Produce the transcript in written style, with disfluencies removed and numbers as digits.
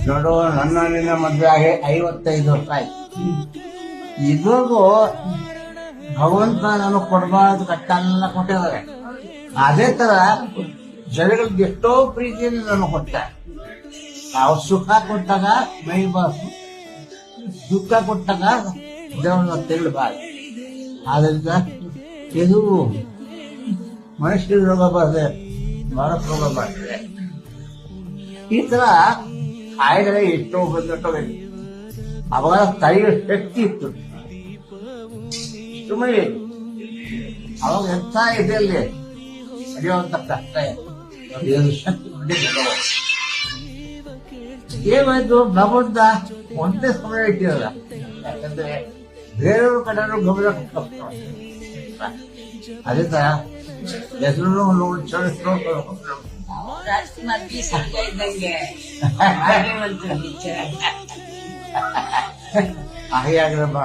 ನೋಡು, ನನ್ನ ನಿನ್ನ ಮದುವೆ ಆಗಿ 55 ವರ್ಷ ಆಯ್ತು. ಇದ್ರಿಗೂ ಭಗವಂತ ನಾನು ಕೊಡಬಾರ್ದು ಕಟ್ಟೆಲ್ಲ ಕೊಟ್ಟಿದ್ದಾರೆ. ಅದೇ ತರ ಜನಗಳಿಗೆ ಎಷ್ಟೋ ಪ್ರೀತಿಯಲ್ಲಿ ನಾನು ಕೊಟ್ಟ. ನಾವು ಸುಖ ಕೊಟ್ಟಾಗ ಮೈ ಬಾಸು, ದುಃಖ ಕೊಟ್ಟಾಗ ದೇವರನ್ನ ತೆರಳಬಾರ್ದು. ಆದ್ರಿಂದ ಇದು ಮನುಷ್ಯ ರೋಗ ಬರ್ತದೆ, ಮಾನಸ ರೋಗ ಬರ್ತದೆ. ಈ ತರ ಕಾಯಿಲೆ ಎಷ್ಟೋ ಬಂದಟ್ಟವೆ. ಅವಾಗ ತಡೆಯೋ ಶಕ್ತಿ ಇತ್ತು. ಸುಮ್ಮನೆ ಅವಾಗ ಎಂಥ ಇದೆಯಲ್ಲಿ ನಡೆಯುವಂತ ಕಷ್ಟ ಏನು ಶಕ್ತಿ ಹೊಂದಿದ್ದವು. ಏನಾಯ್ತು, ಭಗವಂತ ಒಂದೇ ಸಮಯ ಇಟ್ಟಿರಲ್ಲ. ಯಾಕಂದ್ರೆ ಬೇರೆಯವ್ರ ಕಡೆಯೂ ಗಮನ ಕೊಡ್ತಾರೆ. ಅದೇ ತರ ಹೆಸರು ರಾಜ್ಕುಮಾರ್ಗೆ ಸಂಜ ಇದ್ದಂಗೆ ಹಾಗೆ ಆಗ್ರಮ್ಮ.